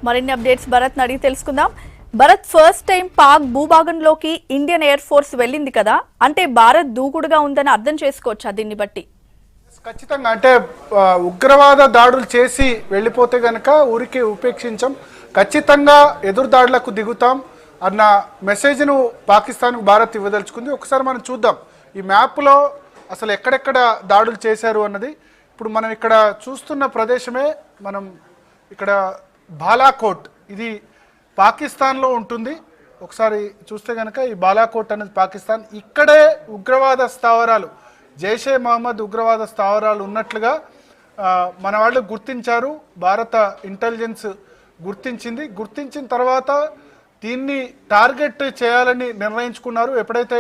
మరిన్ని అప్డేట్స్ భరత్ అడిగి తెలుసుకుందాం. భరత్, ఫస్ట్ టైం పాక్ భూభాగంలోకి ఇండియన్ ఎయిర్ ఫోర్స్ వెళ్ళింది కదా, అంటే భారత్ దూకుడుగా ఉందని అర్థం చేసుకోవచ్చా దీన్ని బట్టి? ఖచ్చితంగా, అంటే ఉగ్రవాద దాడులు చేసి వెళ్ళిపోతే గనక ఊరికి ఉపేక్షించాం, ఖచ్చితంగా ఎదురు దాడులకు దిగుతాం అన్న మెసేజ్ను పాకిస్తాన్కు భారత్ ఇవ్వదలుచుకుంది. ఒకసారి మనం చూద్దాం ఈ మ్యాప్లో అసలు ఎక్కడెక్కడ దాడులు చేశారు అన్నది. ఇప్పుడు మనం ఇక్కడ చూస్తున్న ప్రదేశమే, మనం ఇక్కడ బాలాకోట్, ఇది పాకిస్తాన్లో ఉంటుంది. ఒకసారి చూస్తే కనుక ఈ బాలాకోట్ అనేది పాకిస్తాన్. ఇక్కడే ఉగ్రవాద స్థావరాలు, జైషే మహమ్మద్ ఉగ్రవాద స్థావరాలు ఉన్నట్లుగా మన వాళ్ళు గుర్తించారు. భారత ఇంటెలిజెన్స్ గుర్తించింది. గుర్తించిన తర్వాత దీన్ని టార్గెట్ చేయాలని నిర్ణయించుకున్నారు. ఎప్పుడైతే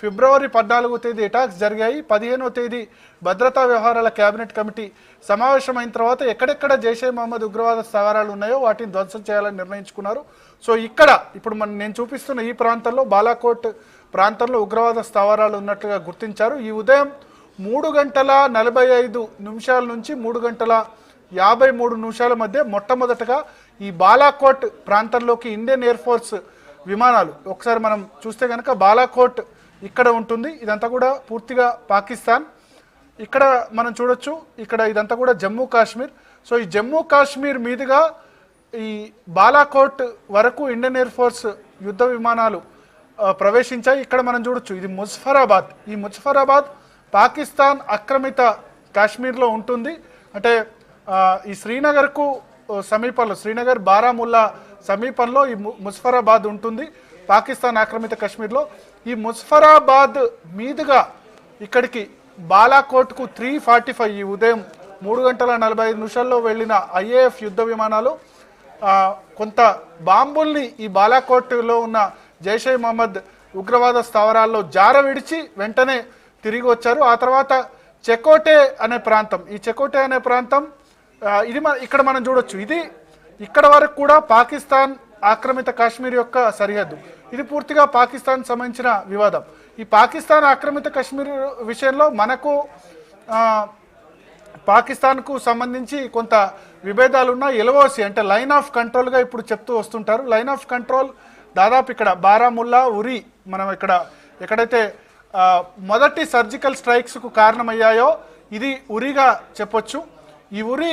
ఫిబ్రవరి 14వ తేదీ అటాక్స్ జరిగాయి, 15వ తేదీ భద్రతా వ్యవహారాల కేబినెట్ కమిటీ సమావేశమైన తర్వాత ఎక్కడెక్కడ జైషే మహమ్మద్ ఉగ్రవాద స్థావరాలు ఉన్నాయో వాటిని ధ్వంసం చేయాలని నిర్ణయించుకున్నారు. సో ఇక్కడ ఇప్పుడు నేను చూపిస్తున్న ఈ ప్రాంతంలో, బాలాకోట్ ప్రాంతంలో ఉగ్రవాద స్థావరాలు ఉన్నట్లుగా గుర్తించారు. ఈ ఉదయం 3:45 నుంచి 3:53 మధ్య మొట్టమొదటగా ఈ బాలాకోట్ ప్రాంతంలోకి ఇండియన్ ఎయిర్ ఫోర్స్ విమానాలు, ఒకసారి మనం చూస్తే కనుక బాలాకోట్ ఇక్కడ ఉంటుంది. ఇదంతా కూడా పూర్తిగా పాకిస్తాన్. ఇక్కడ మనం చూడొచ్చు, ఇక్కడ ఇదంతా కూడా జమ్మూ కాశ్మీర్. సో ఈ జమ్మూ కాశ్మీర్ మీదుగా ఈ బాలాకోట్ వరకు ఇండియన్ ఎయిర్ ఫోర్స్ యుద్ధ విమానాలు ప్రవేశించాయి. ఇక్కడ మనం చూడొచ్చు, ఇది ముజఫరాబాద్. ఈ ముజఫరాబాద్ పాకిస్తాన్ ఆక్రమిత కాశ్మీర్లో ఉంటుంది. అంటే ఈ శ్రీనగర్కు సమీపంలో, శ్రీనగర్ బారాముల్లా సమీపంలో ఈ ముజఫరాబాద్ ఉంటుంది, పాకిస్తాన్ ఆక్రమిత కాశ్మీర్లో. ఈ ముజఫరాబాద్ మీదుగా ఇక్కడికి బాలాకోట్కు 3:45 ఈ ఉదయం 3:45 వెళ్ళిన ఐఏఎఫ్ యుద్ధ విమానాలు కొంత బాంబుల్ని ఈ బాలాకోట్లో ఉన్న జైషే మహమ్మద్ ఉగ్రవాద స్థావరాల్లో జార విడిచి వెంటనే తిరిగి వచ్చారు. ఆ తర్వాత చెకోటే అనే ప్రాంతం, ఈ చెకోటే అనే ప్రాంతం ఇది ఇక్కడ మనం చూడొచ్చు. ఇది ఇక్కడ వరకు కూడా పాకిస్తాన్ ఆక్రమిత కాశ్మీర్ యొక్క సరిహద్దు. ఇది పూర్తిగా పాకిస్తాన్ సంబంధించిన వివాదం. ఈ పాకిస్తాన్ ఆక్రమిత కాశ్మీర్ విషయంలో మనకు పాకిస్తాన్కు సంబంధించి కొంత విభేదాలు ఉన్న ఎల్ఓసి అంటే లైన్ ఆఫ్ కంట్రోల్గా ఇప్పుడు చెప్తూ వస్తుంటారు. లైన్ ఆఫ్ కంట్రోల్ దాదాపు ఇక్కడ బారాముల్లా, ఉరి, మనం ఇక్కడ ఎక్కడైతే మొదటి సర్జికల్ స్ట్రైక్స్కు కారణమయ్యాయో ఇది ఉరిగా చెప్పొచ్చు. ఈ ఉరి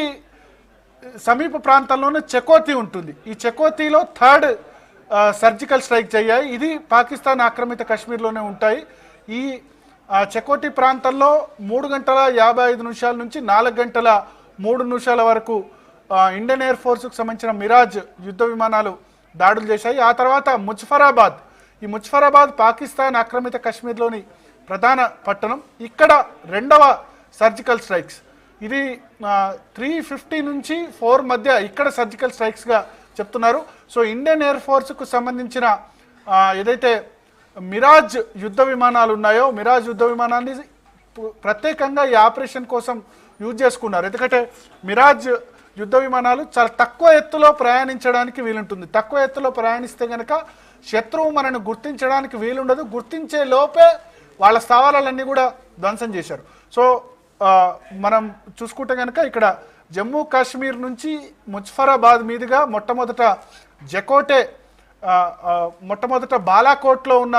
సమీప ప్రాంతంలోనే చెకోతి ఉంటుంది. ఈ చెకోతిలో 3rd సర్జికల్ స్ట్రైక్ అయ్యాయి. ఇది పాకిస్తాన్ ఆక్రమిత కాశ్మీర్లోనే ఉంటాయి. ఈ చెకోటి ప్రాంతంలో 3:55 నుంచి 4:03 వరకు ఇండియన్ ఎయిర్ ఫోర్స్కు సంబంధించిన మిరాజ్ యుద్ధ విమానాలు దాడులు చేశాయి. ఆ తర్వాత ముజఫరాబాద్, ఈ ముజఫరాబాద్ పాకిస్తాన్ ఆక్రమిత కాశ్మీర్లోని ప్రధాన పట్టణం. ఇక్కడ 2వ సర్జికల్ స్ట్రైక్స్, ఇది 3:50 నుంచి 4 మధ్య ఇక్కడ సర్జికల్ స్ట్రైక్స్గా చెప్తున్నారు. సో ఇండియన్ ఎయిర్ ఫోర్స్కు సంబంధించిన ఏదైతే మిరాజ్ యుద్ధ విమానాలు ఉన్నాయో, మిరాజ్ యుద్ధ విమానాన్ని ప్రత్యేకంగా ఈ ఆపరేషన్ కోసం యూజ్ చేసుకున్నారు. ఎందుకంటే మిరాజ్ యుద్ధ విమానాలు చాలా తక్కువ ఎత్తులో ప్రయాణించడానికి వీలుంటుంది. తక్కువ ఎత్తులో ప్రయాణిస్తే కనుక శత్రువు మనను గుర్తించడానికి వీలుండదు. గుర్తించే లోపే వాళ్ళ స్థావరాలన్నీ కూడా ధ్వంసం చేశారు. సో మనం చూసుకుంటే కనుక ఇక్కడ జమ్మూ కాశ్మీర్ నుంచి ముజఫరాబాద్ మీదుగా మొట్టమొదట బాలాకోట్లో ఉన్న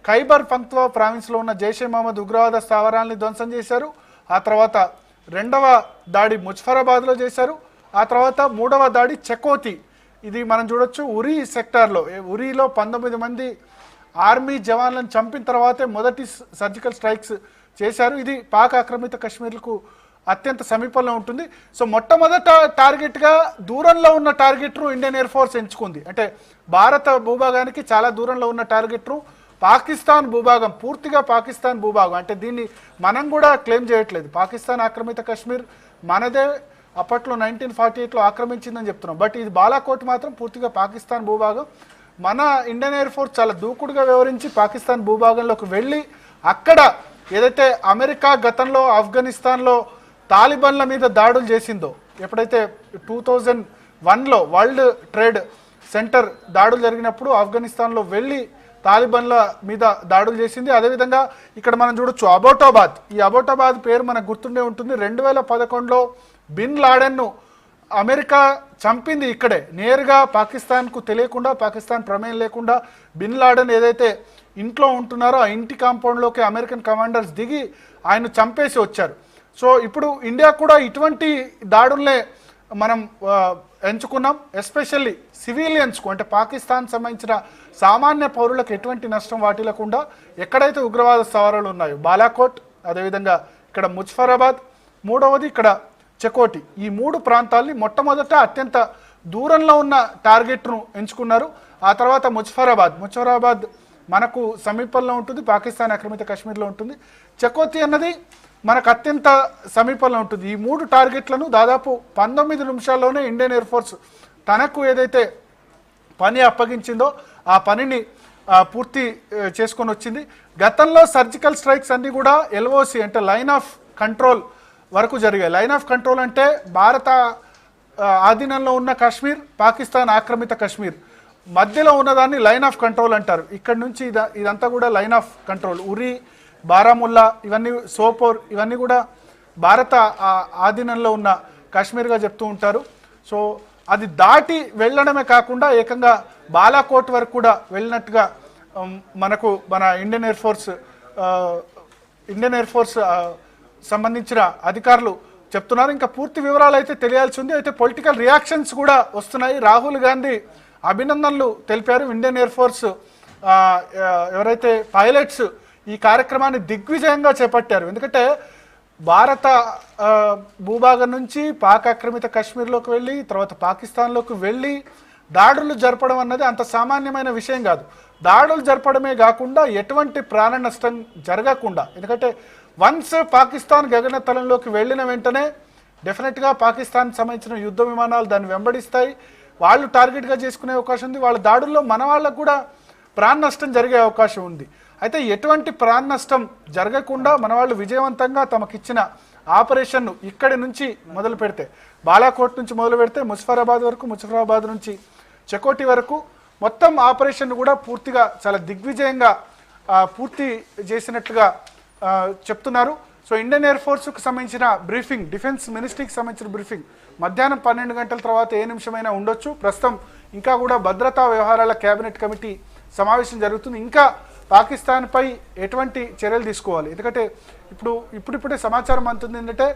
ఖైబర్ పఖ్తూన్ఖ్వా ప్రావిన్స్లో ఉన్న జైషే మహమ్మద్ ఉగ్రవాద స్థావరాలని ధ్వంసం చేశారు. ఆ తర్వాత 2వ దాడి ముజఫరాబాద్లో చేశారు. ఆ తర్వాత 3వ దాడి చెకోతి, ఇది మనం చూడొచ్చు ఉరీ సెక్టార్లో. ఉరీలో 19 మంది ఆర్మీ జవాన్లను చంపిన తర్వాతే మొదటి సర్జికల్ స్ట్రైక్స్ చేశారు. ఇది పాక్ ఆక్రమిత కాశ్మీర్లకు అత్యంత సమీపంలో ఉంటుంది. సో మొట్టమొదట టార్గెట్గా దూరంలో ఉన్న టార్గెట్ను ఇండియన్ ఎయిర్ ఫోర్స్ ఎంచుకుంది. అంటే భారత భూభాగానికి చాలా దూరంలో ఉన్న టార్గెట్ను పాకిస్తాన్ భూభాగం, పూర్తిగా పాకిస్తాన్ భూభాగం. అంటే దీన్ని మనం కూడా క్లెయిమ్ చేయట్లేదు. పాకిస్తాన్ ఆక్రమిత కాశ్మీర్ మనదే, అప్పట్లో 1948లో ఆక్రమించిందని చెప్తున్నాం. బట్ ఇది బాలాకోట్ మాత్రం పూర్తిగా పాకిస్తాన్ భూభాగం. మన ఇండియన్ ఎయిర్ ఫోర్స్ చాలా దూకుడుగా వ్యవహరించి పాకిస్తాన్ భూభాగంలోకి వెళ్ళి అక్కడ ఏదైతే అమెరికా గతంలో ఆఫ్ఘనిస్తాన్లో తాలిబాన్ల మీద దాడులు చేసిందో, ఎప్పుడైతే 2001లో వరల్డ్ ట్రేడ్ సెంటర్ దాడులు జరిగినప్పుడు ఆఫ్ఘనిస్తాన్లో వెళ్ళి తాలిబాన్ల మీద దాడులు చేసింది. అదేవిధంగా ఇక్కడ మనం చూడొచ్చు అబోటాబాద్. ఈ అబోటాబాద్ పేరు మనకు గుర్తుండే ఉంటుంది. 2011లో బిన్ లాడెన్ను అమెరికా చంపింది ఇక్కడే నేరుగా పాకిస్తాన్కు తెలియకుండా, పాకిస్తాన్ ప్రమేయం లేకుండా బిన్ లాడెన్ ఏదైతే ఇంట్లో ఉంటున్నారో ఆ ఇంటి కాంపౌండ్లోకి అమెరికన్ కమాండర్స్ దిగి ఆయన చంపేసి వచ్చారు. సో ఇప్పుడు ఇండియా కూడా ఇటువంటి దాడుల్నే మనం ఎంచుకున్నాం. ఎస్పెషల్లీ సివిలియన్స్కు, అంటే పాకిస్తాన్ సంబంధించిన సామాన్య పౌరులకు ఎటువంటి నష్టం వాటిల్లకుండా ఎక్కడైతే ఉగ్రవాద స్థావరాలు ఉన్నాయో బాలాకోట్, అదేవిధంగా ఇక్కడ ముజఫరాబాద్, మూడవది ఇక్కడ చెకోటి, ఈ 3 ప్రాంతాల్ని మొట్టమొదట అత్యంత దూరంలో ఉన్న టార్గెట్ను ఎంచుకున్నారు. ఆ తర్వాత ముజఫరాబాద్ మనకు సమీపంలో ఉంటుంది, పాకిస్తాన్ ఆక్రమిత కాశ్మీర్లో ఉంటుంది. చెకోతి అన్నది మనకు అత్యంత సమీపంలో ఉంటుంది. ఈ 3 టార్గెట్లను దాదాపు 19 నిమిషాల్లోనే ఇండియన్ ఎయిర్ ఫోర్స్ తనకు ఏదైతే పని అప్పగించిందో ఆ పనిని పూర్తి చేసుకొని వచ్చింది. గతంలో సర్జికల్ స్ట్రైక్స్ అన్నీ కూడా LOC అంటే లైన్ ఆఫ్ కంట్రోల్ వరకు జరిగాయి. లైన్ ఆఫ్ కంట్రోల్ అంటే భారత ఆధీనంలో ఉన్న కాశ్మీర్, పాకిస్తాన్ ఆక్రమిత కాశ్మీర్ మధ్యలో ఉన్నదాన్ని లైన్ ఆఫ్ కంట్రోల్ అంటారు. ఇక్కడ నుంచి ఇదంతా కూడా లైన్ ఆఫ్ కంట్రోల్. ఉరి, బారాముల్లా, ఇవన్నీ సోపోర్, ఇవన్నీ కూడా భారత ఆధీనంలో ఉన్న కాశ్మీర్గా చెప్తూ ఉంటారు. సో అది దాటి వెళ్ళడమే కాకుండా ఏకంగా బాలాకోట్ వరకు కూడా వెళ్ళినట్టుగా మనకు మన ఇండియన్ ఎయిర్ ఫోర్స్ సంబంధించిన అధికారులు చెప్తున్నారు. ఇంకా పూర్తి వివరాలు అయితే తెలియాల్సి ఉంది. అయితే పొలిటికల్ రియాక్షన్స్ కూడా వస్తున్నాయి. రాహుల్ గాంధీ అభినందనలు తెలిపారు. ఇండియన్ ఎయిర్ ఫోర్స్ ఎవరైతే పైలట్స్ ఈ కార్యక్రమాన్ని దిగ్విజయంగా చేపట్టారు. ఎందుకంటే భారత భూభాగం నుంచి పాక్ ఆక్రమిత కాశ్మీర్లోకి వెళ్ళి తర్వాత పాకిస్తాన్లోకి వెళ్ళి దాడులు జరపడం అన్నది అంత సామాన్యమైన విషయం కాదు. దాడులు జరపడమే కాకుండా ఎటువంటి ప్రాణ నష్టం జరగకుండా, ఎందుకంటే వన్స్ పాకిస్తాన్ గగనతలంలోకి వెళ్ళిన వెంటనే డెఫినెట్గా పాకిస్తాన్ సంబంధించిన యుద్ధ విమానాలు దాన్ని వెంబడిస్తాయి. వాళ్ళు టార్గెట్గా చేసుకునే అవకాశం ఉంది. వాళ్ళ దాడుల్లో మన వాళ్ళకు కూడా ప్రాణ నష్టం జరిగే అవకాశం ఉంది. అయితే ఎటువంటి ప్రాణ నష్టం జరగకుండా మన వాళ్ళు విజయవంతంగా తమకిచ్చిన ఆపరేషన్ను ఇక్కడి నుంచి మొదలు పెడితే, బాలాకోట్ నుంచి మొదలు పెడితే ముజఫరాబాద్ వరకు, ముజఫరాబాద్ నుంచి చెకోటి వరకు మొత్తం ఆపరేషన్ కూడా పూర్తిగా చాలా దిగ్విజయంగా పూర్తి చేసినట్లుగా చెప్తున్నారు. సో ఇండియన్ ఎయిర్ ఫోర్స్కు సంబంధించిన బ్రీఫింగ్, డిఫెన్స్ మినిస్ట్రీకి సంబంధించిన బ్రీఫింగ్ మధ్యాహ్నం 12 గంటల తర్వాత ఏ నిమిషమైనా ఉండొచ్చు. ప్రస్తుతం ఇంకా కూడా భద్రతా వ్యవహారాల కేబినెట్ కమిటీ సమావేశం జరుగుతుంది. ఇంకా పాకిస్తాన్పై ఎటువంటి చర్యలు తీసుకోవాలి, ఎందుకంటే ఇప్పుడిప్పుడే సమాచారం అందుతుంది ఏంటంటే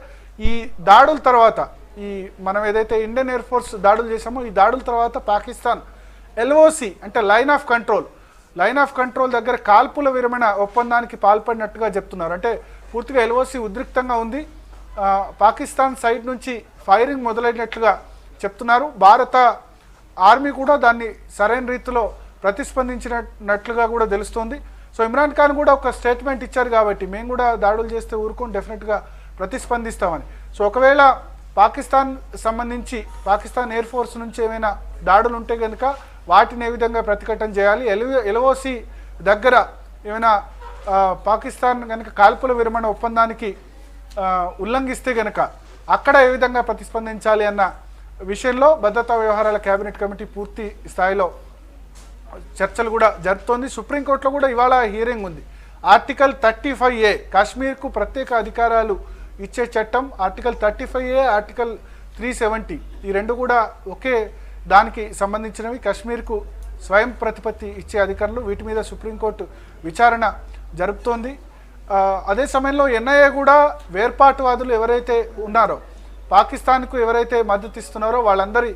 ఈ దాడుల తర్వాత, ఈ మనం ఏదైతే ఇండియన్ ఎయిర్ ఫోర్స్ దాడులు చేసామో ఈ దాడుల తర్వాత పాకిస్తాన్ LOC అంటే లైన్ ఆఫ్ కంట్రోల్ దగ్గర కాల్పుల విరమణ ఒప్పందానికి పాల్పడినట్టుగా చెప్తున్నారు. అంటే పూర్తిగా LOC ఉద్రిక్తంగా ఉంది. పాకిస్తాన్ సైడ్ నుంచి ఫైరింగ్ మొదలైనట్లుగా చెప్తున్నారు. భారత ఆర్మీ కూడా దాన్ని సరైన రీతిలో ప్రతిస్పందించినట్లుగా కూడా తెలుస్తోంది. సో ఇమ్రాన్ ఖాన్ కూడా ఒక స్టేట్మెంట్ ఇచ్చారు కాబట్టి మేము కూడా దాడులు చేస్తే ఊరుకొని డెఫినెట్గా ప్రతిస్పందిస్తామని. సో ఒకవేళ పాకిస్తాన్ పాకిస్తాన్ ఎయిర్ ఫోర్స్ నుంచి ఏమైనా దాడులు ఉంటే కనుక వాటిని ఏ విధంగా ప్రతిఘటన చేయాలి, LOC దగ్గర ఏమైనా పాకిస్తాన్ కనుక కాల్పుల విరమణ ఒప్పందానికి ఉల్లంఘిస్తే కనుక అక్కడ ఏ విధంగా ప్రతిస్పందించాలి అన్న విషయంలో భద్రతా వ్యవహారాల కేబినెట్ కమిటీ పూర్తి స్థాయిలో చర్చలు కూడా జరుపుతోంది. సుప్రీంకోర్టులో కూడా ఇవాళ హియరింగ్ ఉంది. ఆర్టికల్ 35A కాశ్మీర్కు ప్రత్యేక అధికారాలు ఇచ్చే చట్టం, ఆర్టికల్ 35A, ఆర్టికల్ 370 ఈ రెండు కూడా ఒకే దానికి సంబంధించినవి. కాశ్మీర్కు స్వయం ప్రతిపత్తి ఇచ్చే అధికారులు, వీటి మీద సుప్రీంకోర్టు విచారణ జరుపుతోంది. అదే సమయంలో NIA కూడా వేర్పాటువాదులు ఎవరైతే ఉన్నారో, పాకిస్తాన్కు ఎవరైతే మద్దతు ఇస్తున్నారో వాళ్ళందరి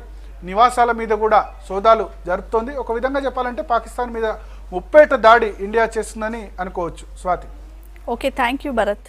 నివాసాల మీద కూడా సోదాలు జరుపుతోంది. ఒక విధంగా చెప్పాలంటే పాకిస్తాన్ మీద ముప్పేట దాడి ఇండియా చేస్తుందని అనుకోవచ్చు. Swathi. Okay, thank you Bharat.